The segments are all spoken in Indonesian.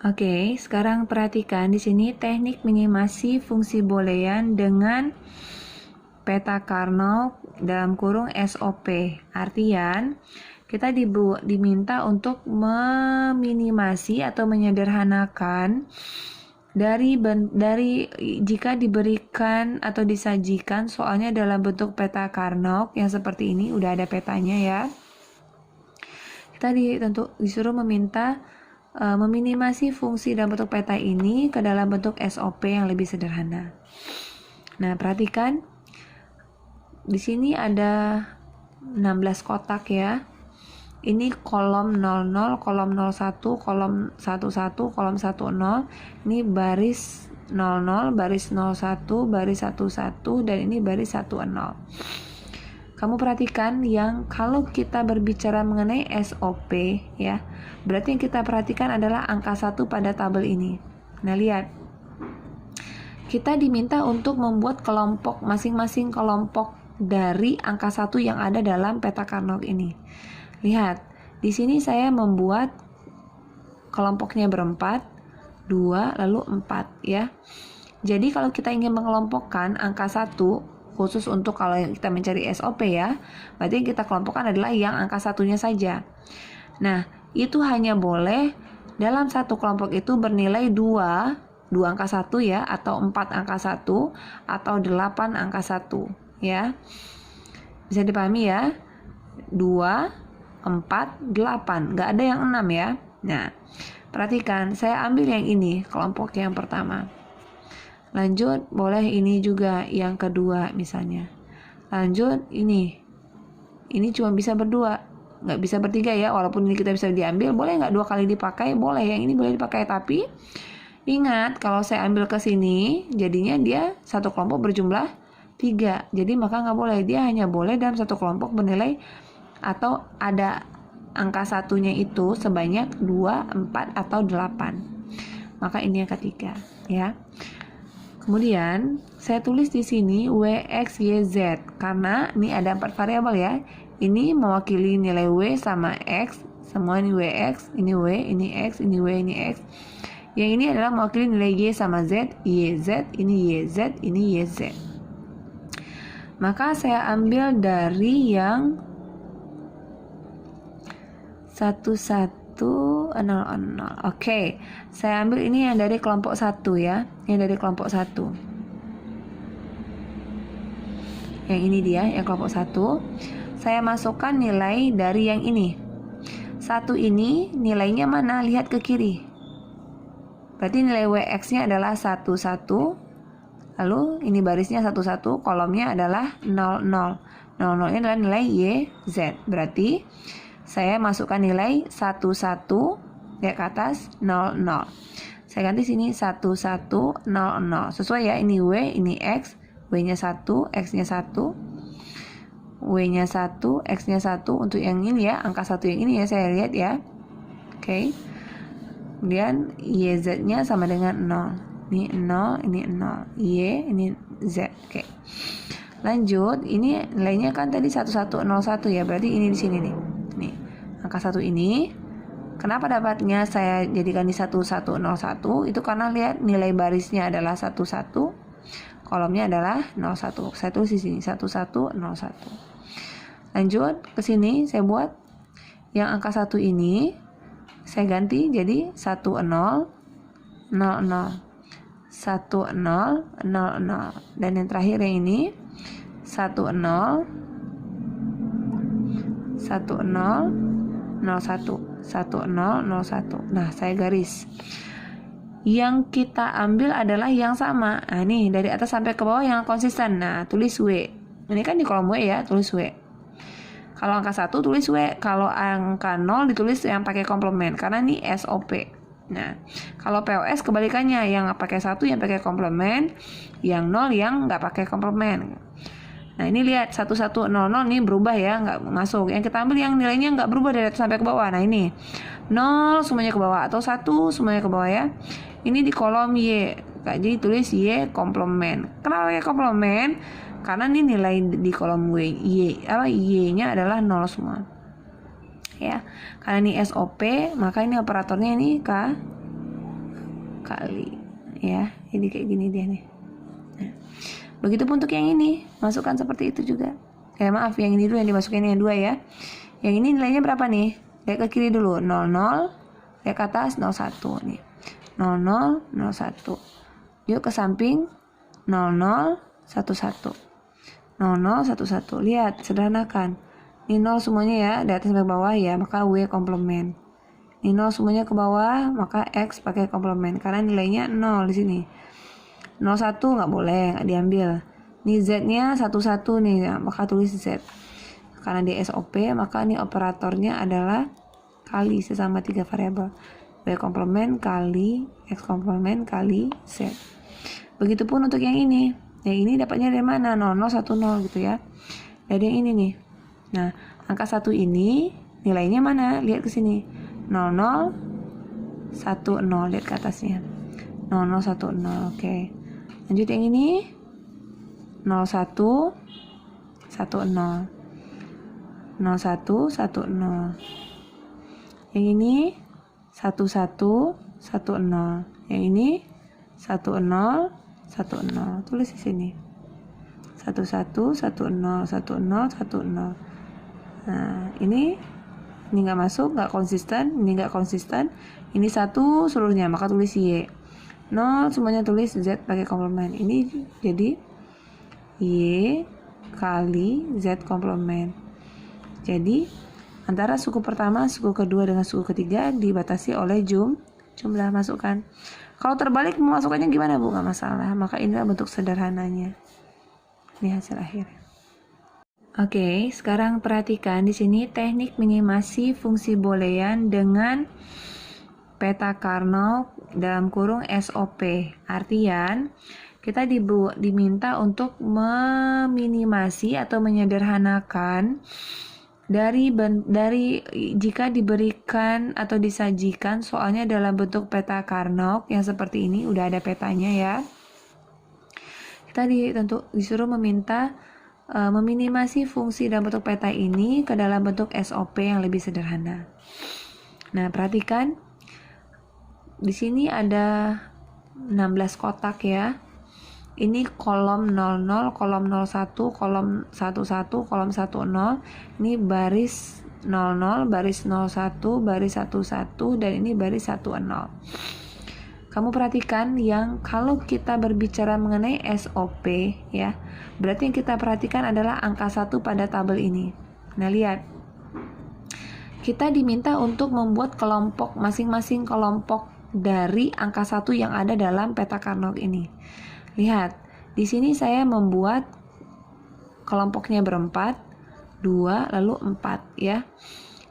Oke, sekarang perhatikan di sini teknik minimasi fungsi boolean dengan peta Carnot dalam kurung SOP. Artian, kita diminta untuk meminimasi atau menyederhanakan dari jika diberikan atau disajikan soalnya dalam bentuk peta Carnot yang seperti ini, udah ada petanya ya. Kita disuruh meminta meminimasi fungsi dalam bentuk peta ini ke dalam bentuk SOP yang lebih sederhana. Nah, perhatikan di sini ada 16 kotak ya. Ini kolom 00, kolom 01, kolom 11, kolom 10. Ini baris 00, baris 01, baris 11, dan ini baris 10. Kamu perhatikan yang kalau kita berbicara mengenai SOP ya, berarti yang kita perhatikan adalah angka 1 pada tabel ini. Nah, lihat. Kita diminta untuk membuat kelompok, masing-masing kelompok dari angka 1 yang ada dalam peta Carnot ini. Lihat, di sini saya membuat kelompoknya berempat, 2, lalu 4 ya. Jadi kalau kita ingin mengelompokkan angka 1, khusus untuk kalau kita mencari SOP ya, berarti yang kita kelompokkan adalah yang angka satunya saja. Nah, itu hanya boleh dalam satu kelompok itu bernilai 2 angka 1 ya, atau 4 angka 1, atau 8 angka 1 ya. Bisa dipahami ya? 2, 4, 8, nggak ada yang 6 ya. Nah, perhatikan, saya ambil yang ini, kelompok yang pertama. Lanjut, boleh ini juga yang kedua misalnya. Lanjut, ini cuma bisa berdua, nggak bisa bertiga ya. Walaupun ini kita bisa diambil, boleh nggak 2 kali dipakai? Boleh, yang ini boleh dipakai. Tapi ingat, kalau saya ambil ke sini, jadinya dia satu kelompok berjumlah 3. Jadi maka nggak boleh, dia hanya boleh dalam satu kelompok bernilai atau ada angka satunya itu sebanyak 2, 4, atau 8. Maka ini yang ketiga ya. Kemudian saya tulis di sini W, X, Y, Z karena ini ada 4 variabel ya. Ini mewakili nilai W sama X, semua ini WX, ini W, ini X, ini W, ini X. Yang ini adalah mewakili nilai Y sama Z, YZ, ini YZ, ini YZ. Maka saya ambil dari yang 1100. Oke, saya ambil ini yang dari kelompok 1 ya, yang dari kelompok 1. Yang ini dia, yang kelompok 1. Saya masukkan nilai dari yang ini. 1 ini nilainya mana? Lihat ke kiri. Berarti nilai WX-nya adalah 11. Lalu ini barisnya 11, kolomnya adalah 00. 00 ini adalah nilai YZ. Berarti saya masukkan nilai 11 ya ke atas 00. Saya ganti sini 1100. Sesuai ya, ini W, ini X, W-nya 1, X-nya 1. W-nya 1, X-nya 1 untuk yang ini ya, angka 1 yang ini ya, saya lihat ya. Oke. Kemudian YZ-nya sama dengan 0. Ini 0, ini 0. Y, ini Z. Oke. Lanjut, ini nilainya kan tadi 1101 ya, berarti ini di sini nih. Nih, angka 1 ini. Kenapa dapatnya saya jadikan di 1101? Itu karena lihat nilai barisnya adalah 11, kolomnya adalah 01. Saya tulis di sini 1101. Lanjut ke sini, saya buat yang angka 1 ini saya ganti jadi 1000. 1000. Dan yang terakhir yang ini 1001. 1001. Nah, saya garis. Yang kita ambil adalah yang sama. Nah, ini dari atas sampai ke bawah yang konsisten. Nah, tulis W. Ini kan di kolom W ya, tulis W. Kalau angka 1 tulis W. Kalau angka 0 ditulis yang pakai komplement karena ini SOP. Nah, kalau POS kebalikannya, yang pakai 1 yang pakai komplement, yang 0 yang nggak pakai komplement. Nah, ini lihat 1100 ini berubah ya, nggak masuk. Yang kita ambil yang nilainya nggak berubah dari atas sampai ke bawah. Nah, ini 0 semuanya ke bawah atau 1 semuanya ke bawah ya. Ini di kolom Y. Jadi tulis Y komplement. Kenapa pakai komplement? Karena ini nilai di kolom Y-nya adalah 0 semua. Ya. Karena ini SOP, maka ini operatornya ini kali, ya. Jadi kayak gini dia nih. Nah, begitupun untuk yang ini, masukkan seperti itu juga. Maaf, yang ini dulu yang dimasukin, yang 2 ya. Yang ini nilainya berapa nih? Lihat ke kiri dulu, 00, lihat ke atas 01 nih. 00, 01. Yuk ke samping 00, 11. 00, 11. Lihat, sederhanakan. Ini 0 semuanya ya, di atas sampai bawah ya, maka W komplement. Ini 0 semuanya ke bawah, maka X pakai komplement karena nilainya 0 di sini. 01 nggak boleh, nggak diambil. Ini Z-nya 11 nih, ya, maka tulis Z. Karena di SOP, maka ini operatornya adalah kali sesama 3 variabel. Y komplement kali X komplement kali Z. Begitupun untuk yang ini. Yang ini dapatnya dari mana? 0010 gitu ya. Dari yang ini nih. Nah, angka 1 ini nilainya mana? Lihat ke sini. 0010, lihat ke atasnya. 0010. Oke. Lanjut yang ini. 0110. 0110. Yang ini 1110. Yang ini 1010. Tulis di sini. 11101010. Nah, ini nggak masuk, nggak konsisten, ini nggak konsisten. Ini 1 seluruhnya, maka tulis Y. 0 semuanya tulis Z pakai komplement. Ini jadi Y kali Z komplement. Jadi antara suku pertama, suku kedua dengan suku ketiga dibatasi oleh jumlah masukkan. Kalau terbalik memasukkannya gimana Bu? Nggak masalah. Maka inilah bentuk sederhananya. Ini hasil akhir. Oke, sekarang perhatikan di sini teknik minimasi fungsi boolean dengan peta Karnaugh dalam kurung SOP. Artian kita diminta untuk meminimasi atau menyederhanakan dari jika diberikan atau disajikan soalnya dalam bentuk peta Karnaugh yang seperti ini, udah ada petanya ya. Kita disuruh meminta meminimasi fungsi dalam bentuk peta ini ke dalam bentuk SOP yang lebih sederhana. Nah, perhatikan di sini ada 16 kotak ya. Ini kolom 00, kolom 01, kolom 11, kolom 10. Ini baris 00, baris 01, baris 11, dan ini baris 10. Kamu perhatikan yang kalau kita berbicara mengenai SOP ya, berarti yang kita perhatikan adalah angka 1 pada tabel ini. Nah, lihat. Kita diminta untuk membuat kelompok, masing-masing kelompok dari angka 1 yang ada dalam peta Karnaugh ini. Lihat, di sini saya membuat kelompoknya berempat, 2, lalu 4 ya.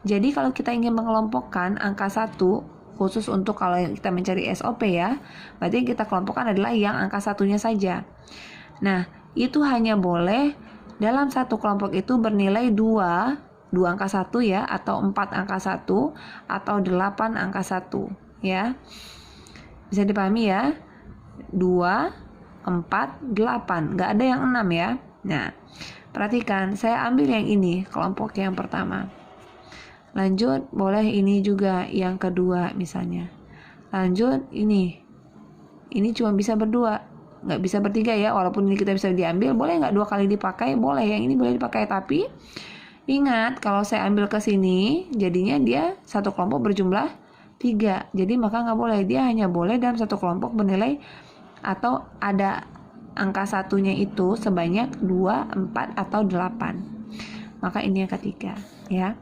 Jadi kalau kita ingin mengelompokkan angka 1, khusus untuk kalau kita mencari SOP ya, berarti yang kita kelompokkan adalah yang angka 1-nya saja. Nah, itu hanya boleh dalam satu kelompok itu bernilai 2 angka 1 ya, atau 4 angka 1, atau 8 angka 1 ya. Bisa dipahami ya? 2, 4, 8, nggak ada yang 6 ya. Nah, perhatikan, saya ambil yang ini, kelompok yang pertama. Lanjut, boleh ini juga yang kedua misalnya. Lanjut, ini cuma bisa berdua, nggak bisa bertiga ya. Walaupun ini kita bisa diambil, boleh nggak 2 kali dipakai? Boleh, yang ini boleh dipakai. Tapi ingat, kalau saya ambil ke sini, jadinya dia satu kelompok berjumlah 3. Jadi maka nggak boleh, dia hanya boleh dalam satu kelompok bernilai atau ada angka 1-nya itu sebanyak 2, 4, atau 8. Maka ini yang ketiga ya.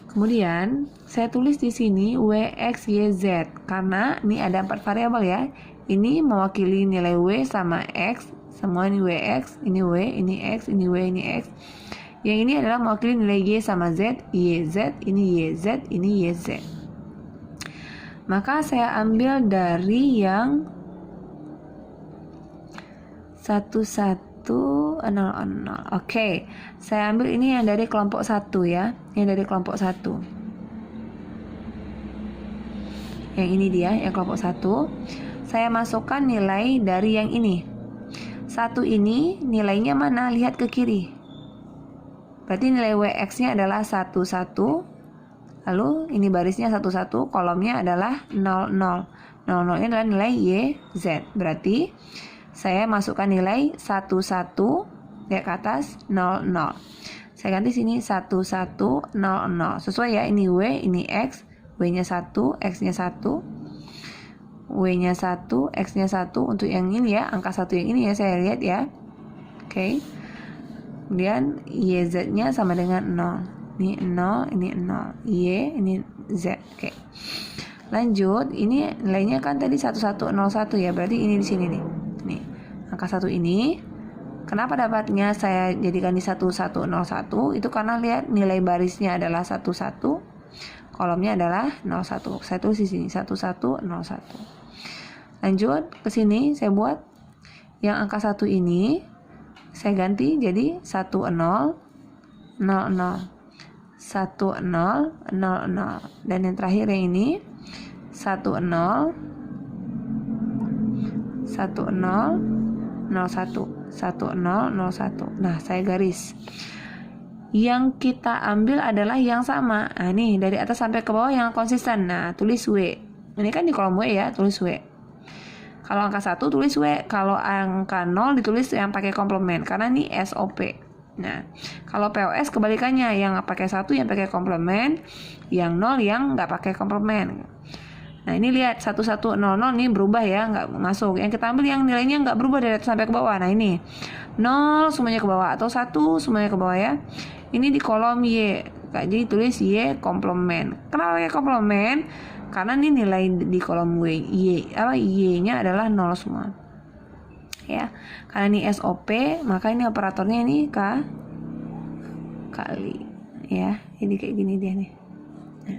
Kemudian saya tulis di sini W, X, Y, Z karena ini ada 4 variabel ya. Ini mewakili nilai W sama X, semua ini WX, ini W, ini X, ini W, ini X. Yang ini adalah mewakili nilai Y sama Z, YZ, ini YZ, ini YZ. Maka saya ambil dari yang 1100. Oke, saya ambil ini yang dari kelompok 1 ya, yang dari kelompok 1. Yang ini dia, yang kelompok 1. Saya masukkan nilai dari yang ini. 1 ini nilainya mana? Lihat ke kiri. Berarti nilai WX-nya adalah 11. Lalu ini barisnya 11, kolomnya adalah 00. 00 ini adalah nilai YZ. Berarti saya masukkan nilai 11 lihat ke atas 00. Saya ganti sini 1100. Sesuai ya, ini W, ini X. W-nya 1, X-nya 1. W-nya 1, X-nya 1 untuk yang ini ya, angka 1 yang ini ya, saya lihat ya. Oke. Kemudian YZ-nya sama dengan 0. Ini 0, ini 0. Y, ini Z. Oke. Lanjut, ini nilainya kan tadi 1101 ya, berarti ini di sini nih. Nih, angka 1 ini. Kenapa dapatnya saya jadikan di 1101? Itu karena lihat nilai barisnya adalah 11, kolomnya adalah 01. Saya tulis di sini 1101. Lanjut ke sini, saya buat yang angka 1 ini saya ganti jadi 1000. 1000. Dan yang terakhir yang ini 1001. Nah, saya garis. Yang kita ambil adalah yang sama. Nah, nih dari atas sampai ke bawah yang konsisten. Nah, tulis W. Ini kan di kolom W ya, tulis W. Kalau angka 1 tulis W, kalau angka 0 ditulis yang pakai komplement karena ini SOP. Nah, kalau POS kebalikannya, yang pakai 1 yang pakai komplement, yang 0 yang nggak pakai komplement. Nah, ini lihat 1100 ini berubah ya, nggak masuk. Yang kita ambil yang nilainya nggak berubah dari atas sampai ke bawah. Nah, ini 0 semuanya ke bawah atau 1 semuanya ke bawah ya. Ini di kolom Y. Jadi tulis Y komplement. Kenapa pakai komplement? Karena ini nilai di kolom Y-nya adalah 0 semua. Ya. Karena ini SOP, maka ini operatornya ini kali ya. Jadi kayak gini dia nih. Nah,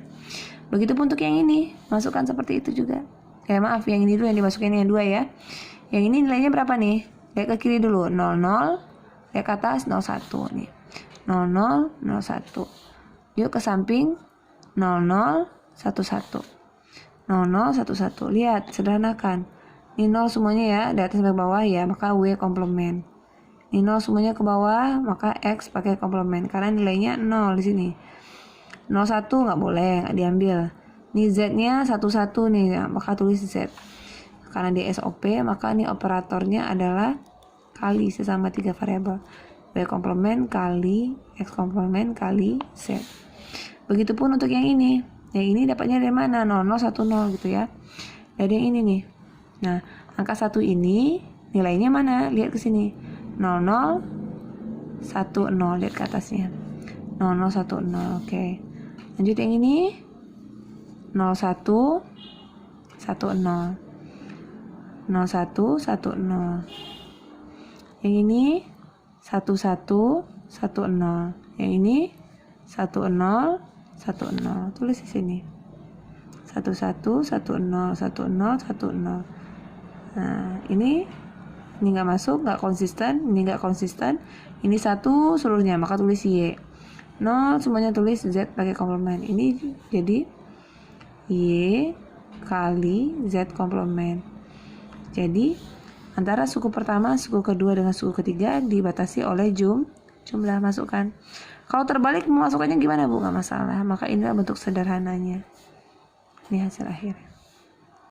begitupun untuk yang ini, masukkan seperti itu juga. Maaf, yang ini dulu yang dimasukin yang 2 ya. Yang ini nilainya berapa nih? Lihat ke kiri dulu, 00, lihat ke atas 01 nih. 00, 01. Yuk ke samping 00, 11. 00, 11. Lihat, sederhanakan. Ini 0 semuanya ya, dari atas sampai bawah ya, maka W komplement. Ini 0 semuanya ke bawah, maka X pakai komplement. Karena nilainya 0 di sini. 01 nggak boleh, nggak diambil. Ini Z-nya 11 nih, ya, maka tulis Z. Karena di SOP, maka ini operatornya adalah kali sesama 3 variabel. W komplement kali X komplement kali Z. Begitupun untuk yang ini. Yang ini dapatnya dari mana? 0010 gitu ya. Dari yang ini nih. Nah, angka 1 ini nilainya mana? Lihat ke sini. 0010, lihat ke atasnya. 0010. Oke. Lanjut yang ini 0110. 0110. Yang ini 1110. Yang ini 1010. Tulis di sini. 11101010. Nah, ini nggak masuk, nggak konsisten, ini nggak konsisten. Ini 1 seluruhnya, maka tulis Y. 0 semuanya tulis Z pakai komplement. Ini jadi Y kali Z komplement. Jadi antara suku pertama, suku kedua dengan suku ketiga dibatasi oleh jumlah masukkan. Kalau terbalik memasukkannya gimana Bu? Nggak masalah. Maka inilah bentuk sederhananya. Ini hasil akhir.